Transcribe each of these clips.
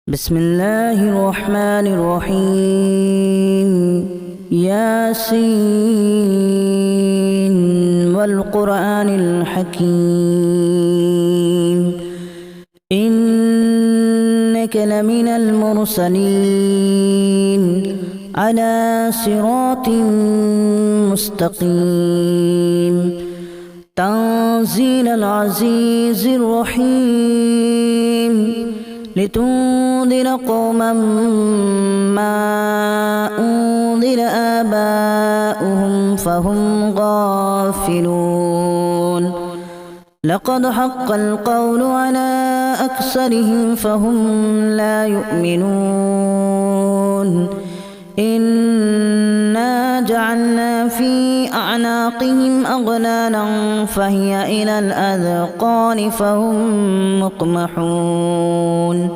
بسم الله الرحمن الرحيم ياسين والقرآن الحكيم إنك لمن المرسلين على صراط مستقيم تنزيل العزيز الرحيم لتنذر قوما ما أنذر آباؤهم فهم غافلون لقد حق القول على أكثرهم فهم لا يؤمنون إنا جعلنا في أعناقهم أغلالا فهي إلى الأذقان فهم مقمحون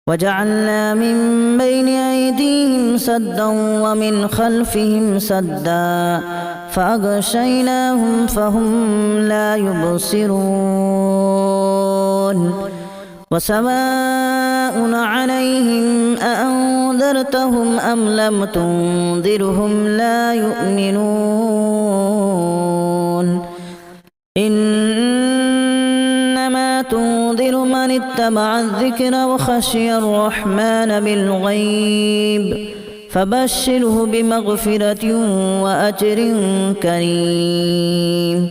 وجعلنا من بين أيديهم سدا ومن خلفهم سدا فأغشيناهم فهم لا يبصرون وسواء عليهم أأنذرتهم أم لم تنذرهم لا يؤمنون إنما تنذر من اتبع الذكر وخشي الرحمن بالغيب فبشره بمغفرة وأجر كريم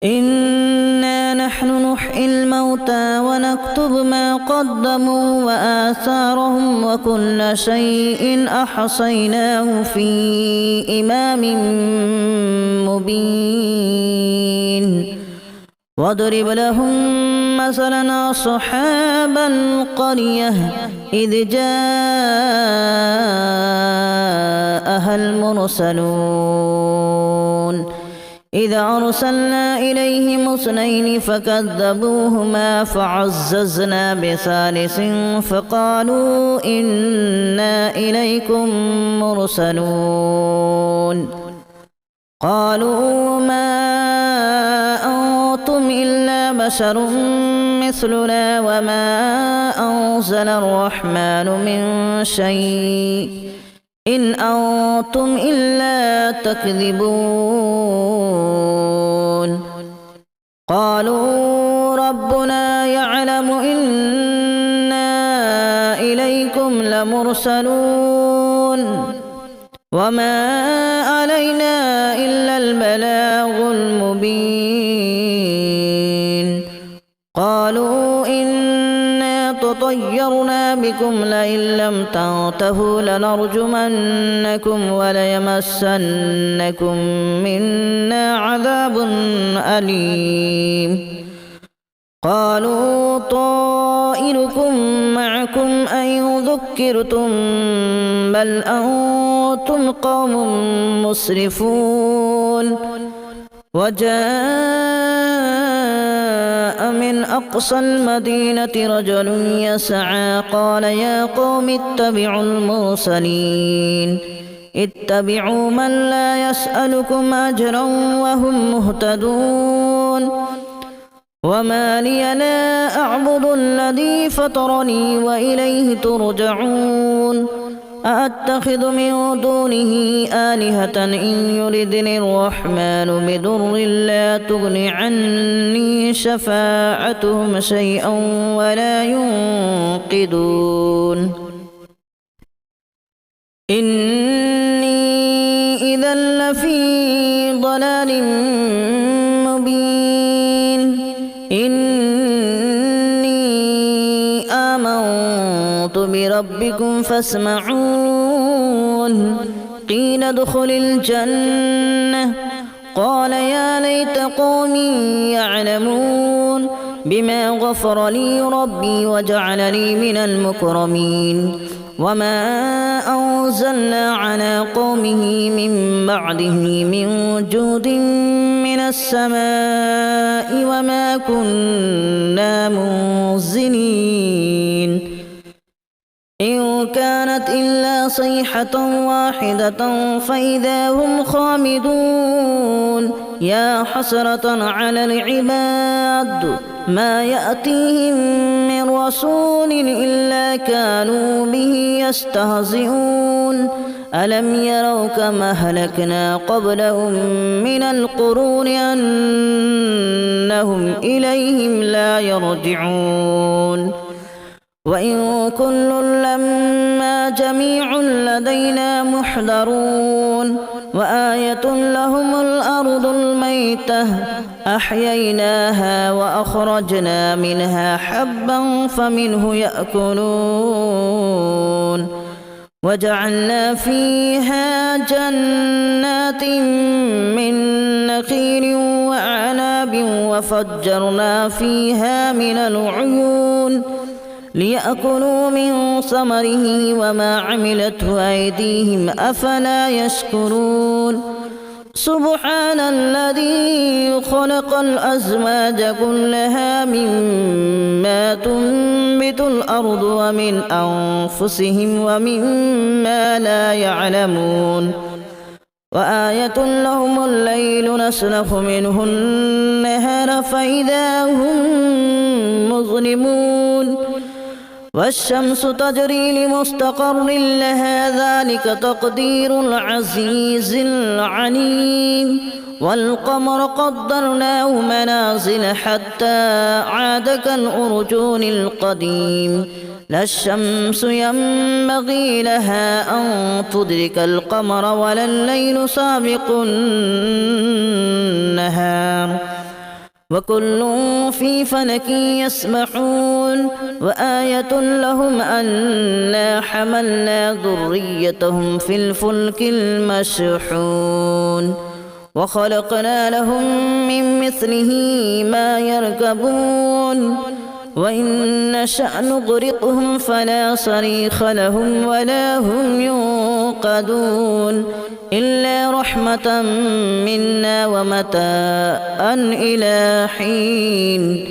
إنا نحن نحيي الموتى ونكتب ما قدموا وآثارهم وكل شيء أحصيناه في إمام مبين واضرب لهم مثلا أصحاب القرية إذ جاءها المرسلون إذا أرسلنا إليهم اثنين فكذبوهما فعززنا بثالث فقالوا إنا إليكم مرسلون قالوا ما أنتم إلا بشر مثلنا وما أنزل الرحمن من شيء إن أنتم إلا تكذبون قالوا ربنا يعلم إنا إليكم لمرسلون وما علينا إلا البلاغ المبين قالوا إنا تطيرنا بكم لئن لم تنتهوا لنرجمنكم وليمسنكم منا عذاب أليم قالوا طائركم معكم أن ذكرتم بل أنتم قوم مسرفون وجاء من أقصى المدينة رجل يسعى قال يا قوم اتبعوا المرسلين اتبعوا من لا يسألكم أجرا وهم مهتدون وما لي لا أعبد الذي فطرني وإليه ترجعون أأتخذ من دونه آلهة إن يردني الرحمن بضر لا تغن عني شفاعتهم شيئا ولا ينقذون إني إذا لفي ضلال مبين إني آمنت بربكم فاسمعون قيل ادخل الجنة قال يا ليت قومي يعلمون بما غفر لي ربي وجعلني من المكرمين وما أنزلنا على قومه من بعده من جود من السماء وما كنا منزلين إن كانت إلا صيحة واحدة فإذا هم خامدون يا حسرة على العباد ما يأتيهم من من رسول إلا كانوا به يستهزئون ألم يروا كما أهلكنا قبلهم من القرون أنهم إليهم لا يرجعون وإن كل لما جميع لدينا محضرون وآية لهم الأرض الميتة أحييناها وأخرجنا منها حبا فمنه يأكلون وجعلنا فيها جنات من نخيل وأعناب وفجرنا فيها من العيون ليأكلوا من ثمره وما عملته أيديهم أفلا يشكرون سبحان الذي خلق الأزواج كلها مما تنبت الأرض ومن أنفسهم ومما لا يعلمون وآية لهم الليل نسلخ منه النهار فإذا هم مظلمون والشمس تجري لمستقر لها ذلك تقدير العزيز العليم والقمر قدرناه منازل حتى عاد كالأرجون القديم لا الشمس ينبغي لها أن تدرك القمر ولا الليل سابق النهار وكل في فلك يسبحون وآية لهم أنا حملنا ذريتهم في الفلك المشحون وخلقنا لهم من مثله ما يركبون وإن نشأ نغرقهم فلا صريخ لهم ولا هم ينقذون إلا رحمة منا ومتاعا إلى حين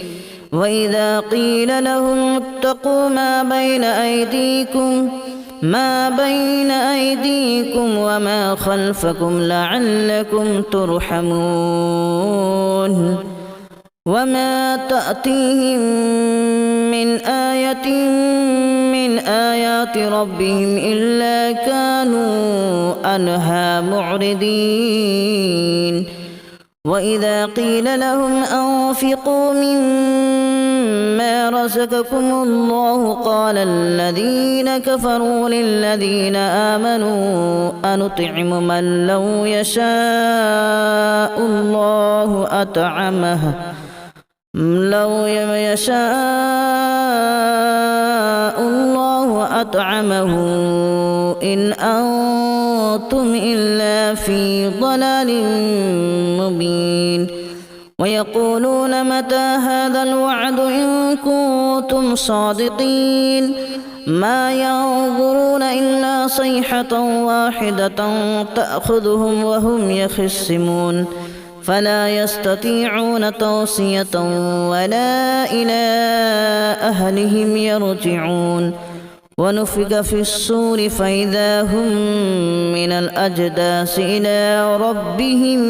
وإذا قيل لهم اتقوا ما بين أيديكم وما خلفكم لعلكم ترحمون وما تأتيهم من آية من آيات ربهم إلا كانوا عنها معرضين وإذا قيل لهم أنفقوا مما رزقكم الله قال الذين كفروا للذين آمنوا أنطعم من لو يشاء الله أطعمه إن أنتم إلا في ضلال مبين ويقولون متى هذا الوعد إن كنتم صادقين ما ينظرون إلا صيحة واحدة تأخذهم وهم يخصمون فلا يستطيعون توصية ولا إلى أهلهم يرجعون ونفخ في الصور فإذا هم من الأجداث إلى ربهم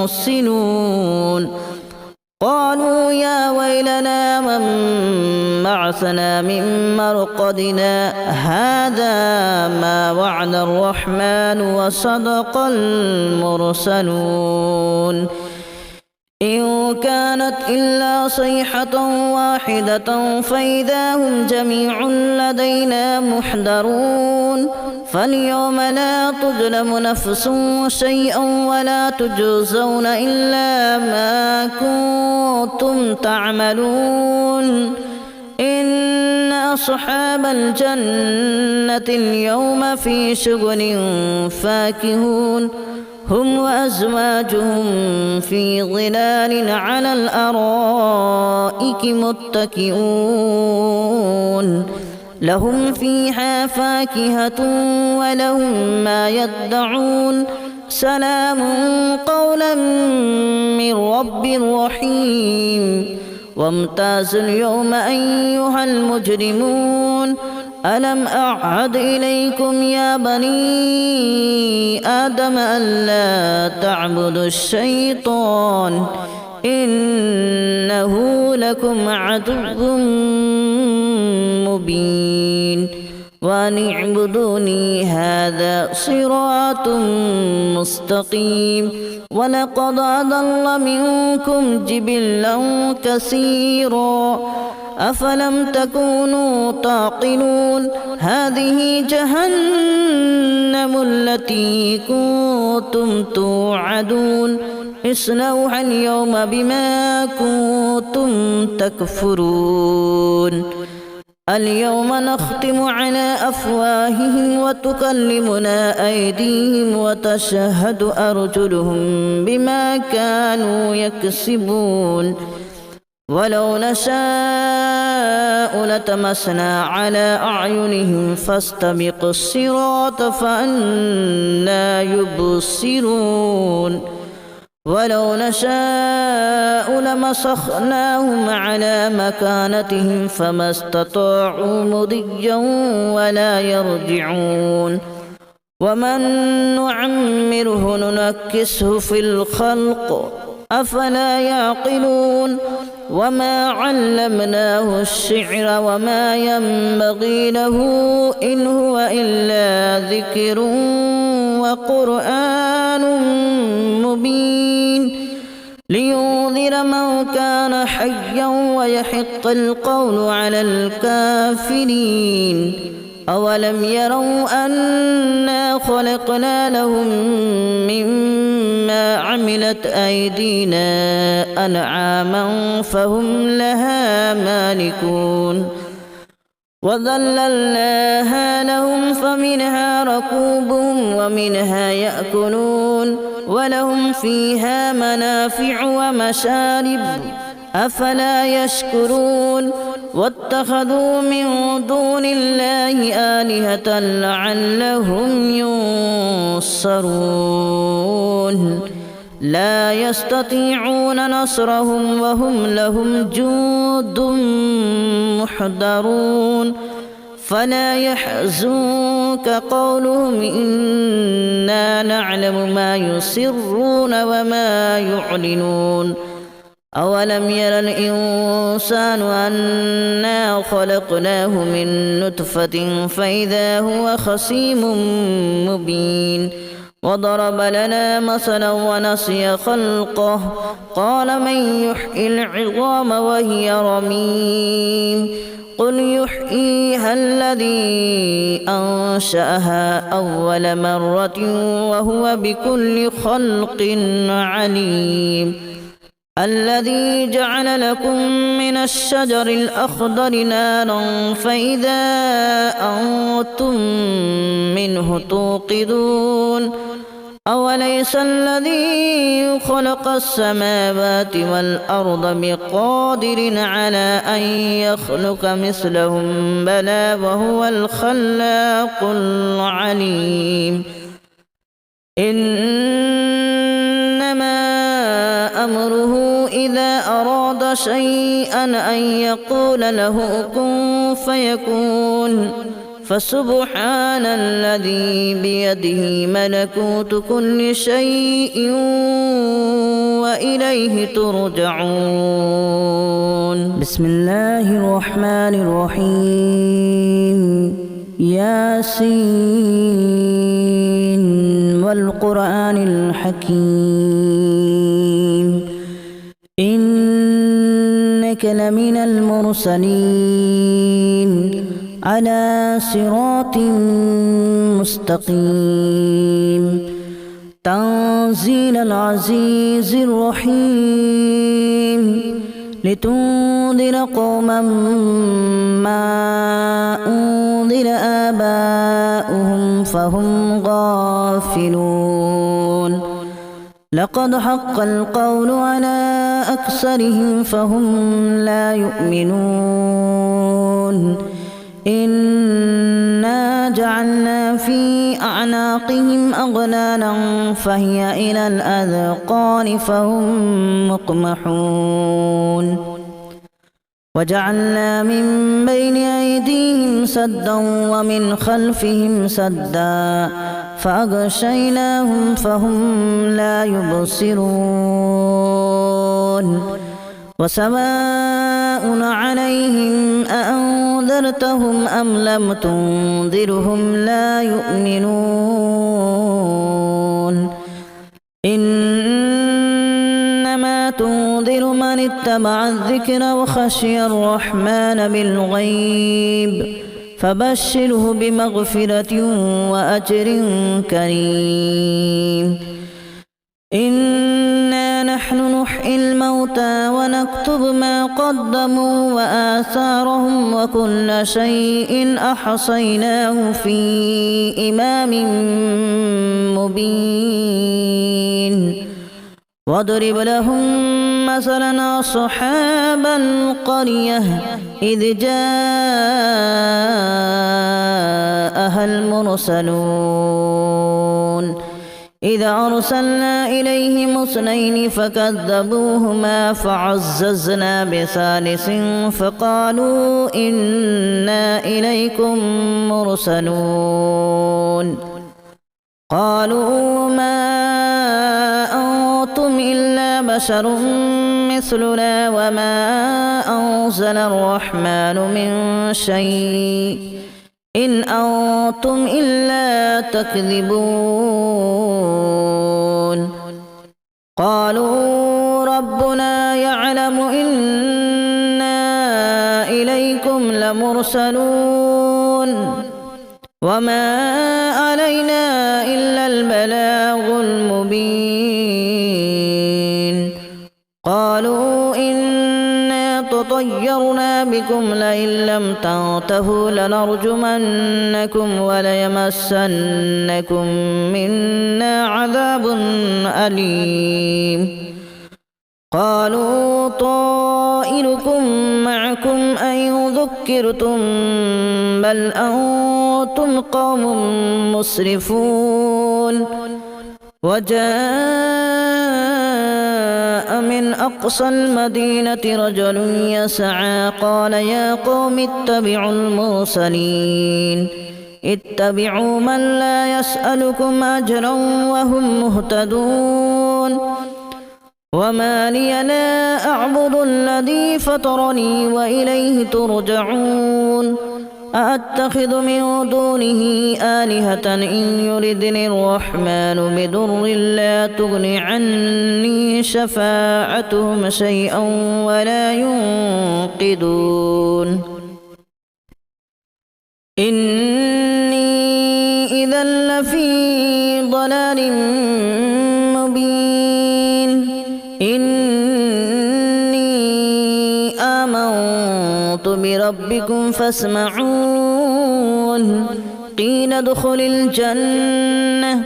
ينسلون قالوا يا ويلنا من بعثنا من مرقدنا هذا ما وعد الرحمن وصدق المرسلون إن كانت إلا صيحة واحدة فإذا هم جميع لدينا محضرون فاليوم لا تظلم نفس شيئا ولا تجزون إلا ما كنتم تعملون إن أصحاب الجنة اليوم في شغل فاكهون هم وأزواجهم في ظلال على الأرائك متكئون لهم فيها فاكهة ولهم ما يدعون سلام قولا من رب رحيم وامتازوا اليوم أيها المجرمون ألم أعهد إليكم يا بني آدم ألا تعبدوا الشيطان إنه لكم عدو مبين وأن اعبدوني هذا صراط مستقيم ولقد أضل منكم جبلا كثيرا أفلم تكونوا تعقلون هذه جهنم التي كنتم توعدون اصلوها اليوم بما كنتم تكفرون اليوم نختم على أفواههم وتكلمنا أيديهم وتشهد أرجلهم بما كانوا يكسبون ولو نشاء لتمسنا على أعينهم فاستبقوا الصراط فأنى يبصرون ولو نشاء لمسخناهم على مكانتهم فما استطاعوا مضيا ولا يرجعون ومن نعمره ننكسه في الخلق أفلا يعقلون وما علمناه الشعر وما ينبغي له إن هو إلا ذكر وقرآن مبين لينذر من كان حيا ويحق القول على الكافرين أولم يروا أنا خلقنا لهم مما عملت أيدينا أنعاما فهم لها مالكون وذللناها لهم فمنها ركوبهم ومنها يأكلون ولهم فيها منافع ومشارب أفلا يشكرون واتخذوا من دون الله آلهة لعلهم ينصرون لا يستطيعون نصرهم وهم لهم جند محضرون فلا يحزنك قولهم إنا نعلم ما يسرون وما يعلنون أولم ير الإنسان أنا خلقناه من نطفة فإذا هو خصيم مبين وضرب لنا مثلا ونسي خلقه قال من يحيي العظام وهي رميم قل يحييها الذي أنشأها أول مرة وهو بكل خلق عليم الذي جعل لكم من الشجر الأخضر نارا فإذا أنتم منه توقدون أوليس الذي خلق السماوات والأرض بقادر على أن يخلق مثلهم بلى وهو الخلاق العليم إنما أمره إذا أراد شيئا أن يقول له كن فيكون فسبحان الذي بيده ملكوت كل شيء وإليه ترجعون بسم الله الرحمن الرحيم ياسين والقرآن الحكيم إنك لمن المرسلين على صراط مستقيم تنزيل العزيز الرحيم لتنذر قوما ما أنذر آباؤهم فهم غافلون لقد حق القول على أكثرهم فهم لا يؤمنون إنا جعلنا في أعناقهم أغلالا فهي إلى الأذقان فهم مقمحون وجعلنا من بين أيديهم سدا ومن خلفهم سدا فأغشيناهم فهم لا يبصرون وسواء عليهم أأنذرتهم أم لم تنذرهم لا يؤمنون إنما تنذر من اتبع الذكر وخشي الرحمن بالغيب فبشره بمغفرة وأجر كريم إنا نحن نحيي الموتى ونكتب ما قدموا وآثارهم وكل شيء أحصيناه في إمام مبين واضرب لهم مثلا أصحاب القرية إذ جاءها المرسلون إذا أرسلنا إليهم اثنين فكذبوهما فعززنا بثالث فقالوا إنا إليكم مرسلون قالوا ما أنتم إلا بشر مثلنا وما أنزل الرحمن من شيء إن أنتم إلا تكذبون قالوا ربنا يعلم إنا إليكم لمرسلون وما علينا إلا البلاغ المبين قالوا إنا تطيرنا بكم لئن لم تنتهوا لنرجمنكم وليمسنكم منا عذاب أليم قالوا طائركم معكم أن ذكرتم بل أنتم قوم مسرفون وجاء من أقصى المدينة رجل يسعى قال يا قوم اتبعوا المرسلين اتبعوا من لا يسألكم أجرا وهم مهتدون وما لي لا أعبد الذي فطرني وإليه ترجعون أأتخذ من دونه آلهة إن يردني الرحمن بضر لا تغن عني شفاعتهم شيئا ولا ينقذون إني إذا لفي ضلال مبين إني آمنت بربكم فاسمعون قيل ادخل الجنة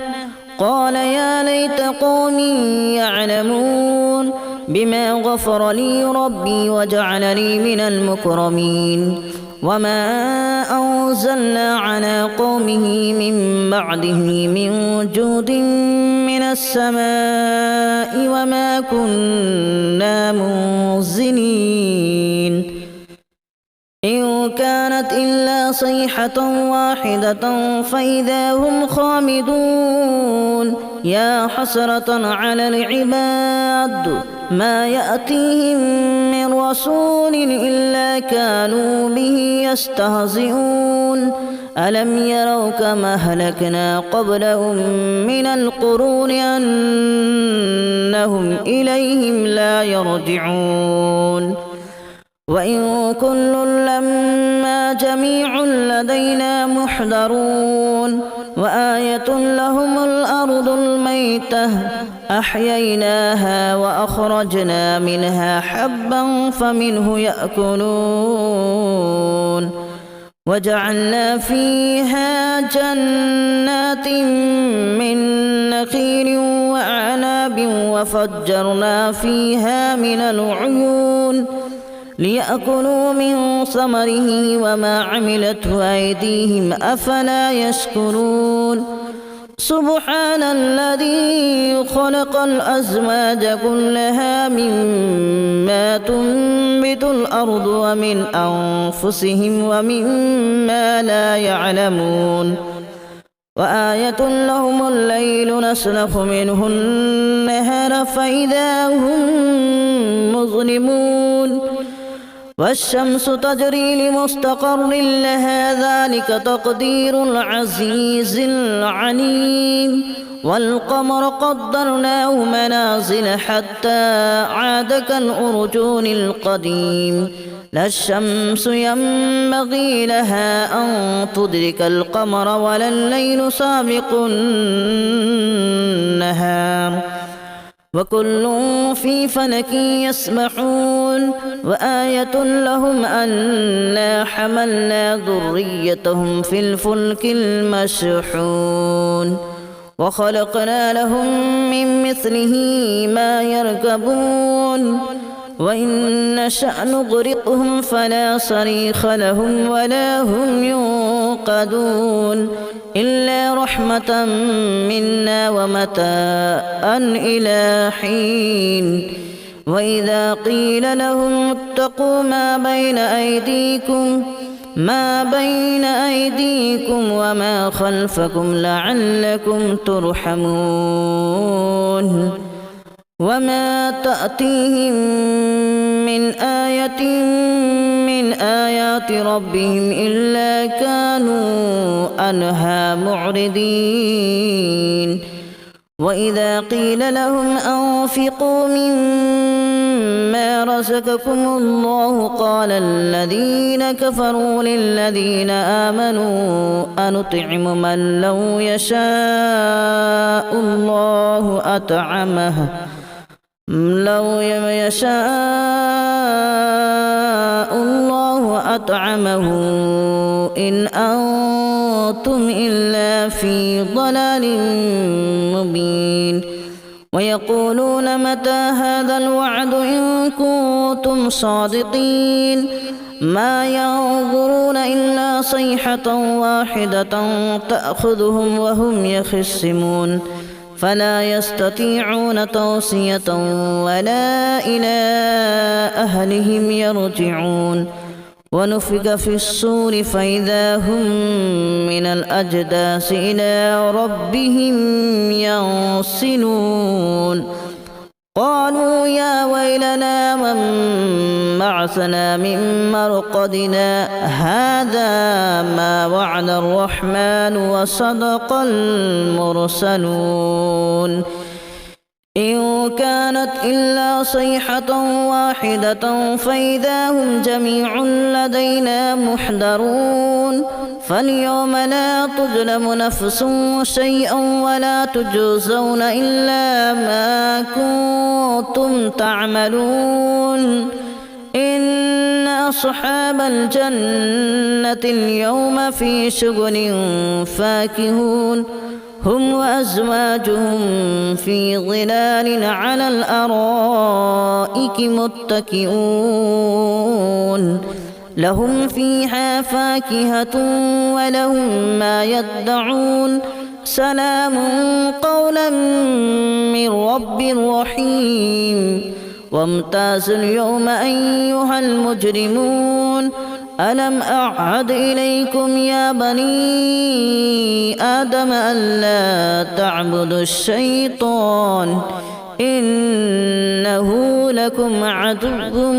قال يا ليت قومي يعلمون بما غفر لي ربي وجعلني من المكرمين وما أنزلنا على قومه من بعده من جود من السماء وما كنا منزلين إن كانت إلا صيحة واحدة فإذا هم خامدون يا حسرة على العباد ما يأتيهم من رسول إلا كانوا به يستهزئون ألم يروا كما أهلكنا قبلهم من القرون أنهم إليهم لا يرجعون وإن كل لما جميع لدينا محضرون وآية لهم الأرض الميتة أحييناها وأخرجنا منها حبا فمنه يأكلون وجعلنا فيها جنات من نخيل وأعناب وفجرنا فيها من العيون ليأكلوا من ثمره وما عملته أيديهم أفلا يشكرون سبحان الذي خلق الأزواج كلها مما تنبت الأرض ومن أنفسهم ومما لا يعلمون وآية لهم الليل نسلخ منه النهار فإذا هم مظلمون والشمس تجري لمستقر لها ذلك تقدير العزيز العليم والقمر قدرناه منازل حتى عاد كالأرجون القديم لا الشمس ينبغي لها أن تدرك القمر ولا الليل سابق النهار وكل في فلك يسبحون وآية لهم أنا حملنا ذريتهم في الفلك المشحون وخلقنا لهم من مثله ما يركبون وإن نشأ نغرقهم فلا صريخ لهم ولا هم ينقذون إلا رحمة منا ومتاعا إلى حين وإذا قيل لهم اتقوا ما بين أيديكم وما خلفكم لعلكم ترحمون وما تأتيهم من آية من آيات ربهم إلا كانوا عنها معرضين وإذا قيل لهم أنفقوا مما رزقكم الله قال الذين كفروا للذين آمنوا أنطعم من لو يشاء الله أطعمه إن أنتم إلا في ضلال مبين ويقولون متى هذا الوعد إن كنتم صادقين ما ينظرون إلا صيحة واحدة تأخذهم وهم يخصمون فلا يستطيعون توصية ولا إلى أهلهم يرجعون ونفخ في الصور فإذا هم من الأجداث إلى ربهم ينسلون قالوا يا ويلنا من بعثنا من مرقدنا هذا ما وعد الرحمن وصدق المرسلون إن كانت إلا صيحة واحدة فإذا هم جميع لدينا محضرون فاليوم لا تظلم نفس شيئا ولا تجزون إلا ما كنتم تعملون إن أصحاب الجنة اليوم في شغل فاكهون هم وأزواجهم في ظلال على الأرائك متكئون لهم فيها فاكهة ولهم ما يدعون سلام قولا من رب رحيم وامتازوا اليوم أيها المجرمون ألم أعهد إليكم يا بني آدم ألا تعبدوا الشيطان إنه لكم عدو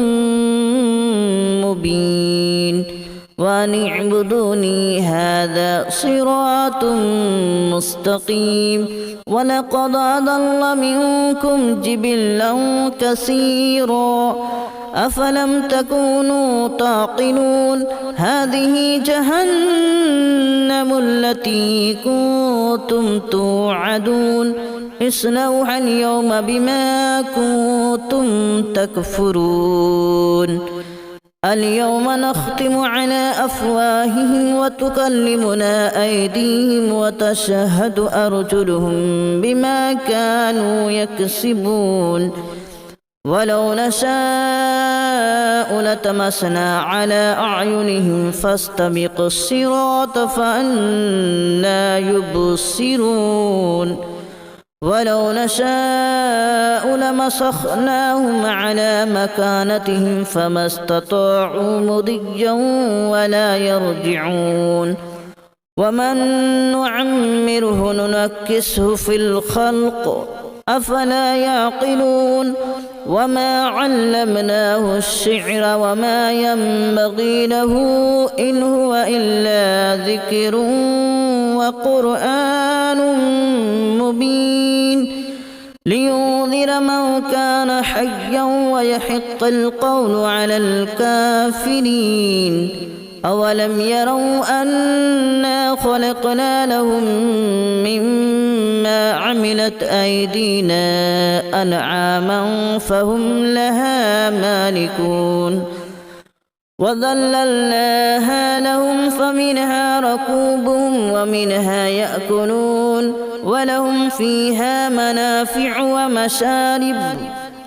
مبين وأن اعبدوني هذا صراط مستقيم ولقد أضل منكم جبلا كثيرا أفلم تكونوا تعقلون هذه جهنم التي كنتم توعدون اصلوها اليوم بما كنتم تكفرون اليوم نختم على أفواههم وتكلمنا أيديهم وتشهد أرجلهم بما كانوا يكسبون ولو نشاء نشاء لطمسنا على أعينهم فاستبقوا الصراط فأنى يبصرون ولو نشاء لمسخناهم على مكانتهم فما استطاعوا مضيا ولا يرجعون ومن نعمره ننكسه في الخلق أفلا يعقلون وما علمناه الشعر وما ينبغي له إن هو إلا ذكر وقرآن مبين لينذر من كان حيا ويحق القول على الكافرين أولم يروا أنا خلقنا لهم مما عملت أيدينا أنعاما فهم لها مالكون وذللناها لهم فمنها ركوبهم ومنها يأكلون ولهم فيها منافع ومشارب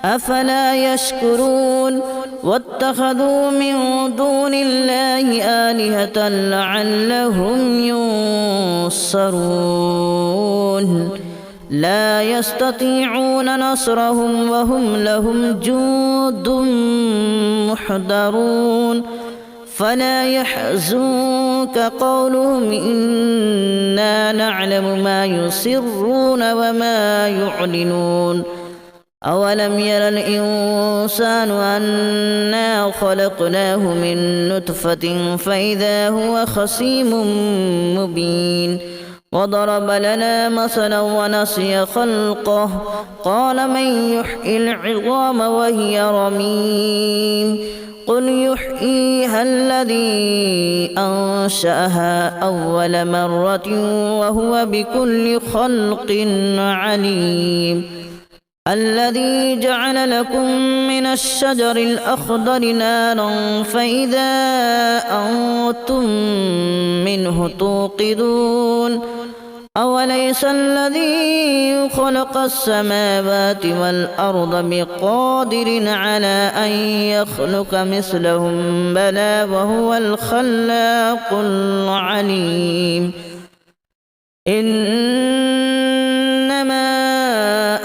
أفلا يشكرون واتخذوا من دون الله آلهة لعلهم ينصرون لا يستطيعون نصرهم وهم لهم جند محضرون فلا يحزنك قولهم إنا نعلم ما يسرون وما يعلنون أولم ير الإنسان أنا خلقناه من نطفة فإذا هو خصيم مبين وضرب لنا مثلا ونسي خلقه قال من يحيي العظام وهي رميم قل يحييها الذي أنشأها أول مرة وهو بكل خلق عليم الذي جعل لكم من الشجر الأخضر نارا فإذا أنتم منه توقدون أوليس الذي خلق السماوات والأرض بقادر على أن يخلق مثلهم بلى وهو الخلاق العليم إنما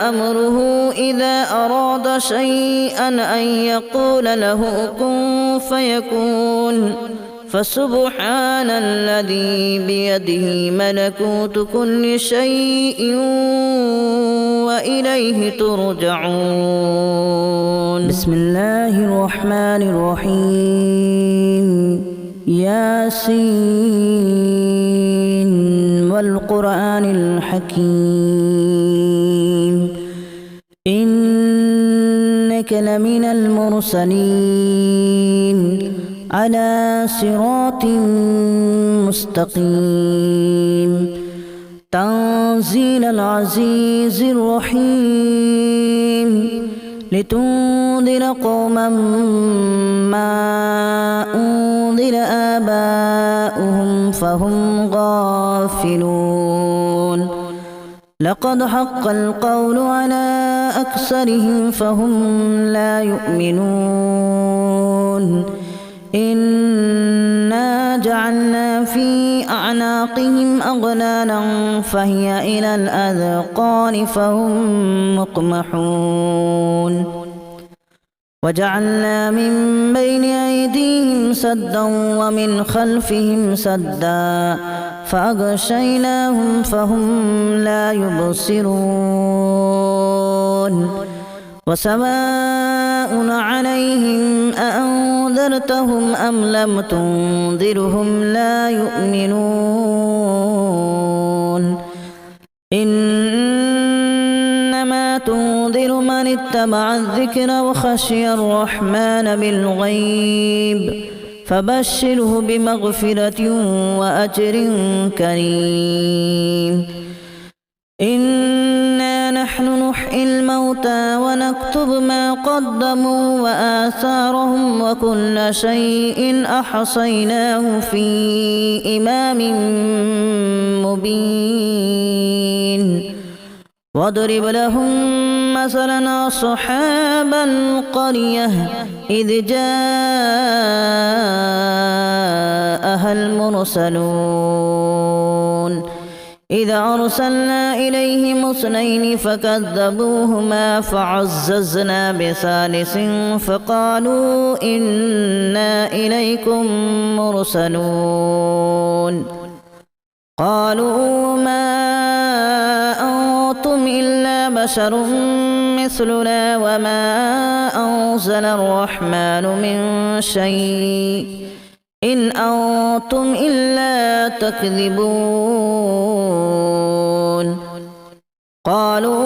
أمره إذا أراد شيئا أن يقول له كن فيكون فسبحان الذي بيده ملكوت كل شيء وإليه ترجعون بسم الله الرحمن الرحيم ياسين والقرآن الحكيم إنك لمن المرسلين على صراط مستقيم تنزيل العزيز الرحيم لتنذر قوما ما أنذر آباؤهم فهم غافلون لقد حق القول على أكثرهم فهم لا يؤمنون إنا جعلنا في أعناقهم أغلالا فهي إلى الأذقان فهم مقمحون وجعلنا من بين أيديهم سدا ومن خلفهم سدا فأغشيناهم فهم لا يبصرون وسواء عليهم أأنذرتهم أم لم تنذرهم لا يؤمنون إنما تنذر من اتبع الذكر وخشي الرحمن بالغيب فبشره بمغفرة وأجر كريم إنا نحن نحيي الموتى ونكتب ما قدموا وآثارهم وكل شيء أحصيناه في إمام مبين واضرب لهم مثلا أصحاب القرية إذ جاءها المرسلون إذا أرسلنا إليهم اثنين فكذبوهما فعززنا بثالث فقالوا إنا إليكم مرسلون قالوا ما أنتم إلا بشر مثلنا وما أنزل الرحمن من شيء إن أنتم إلا تكذبون قالوا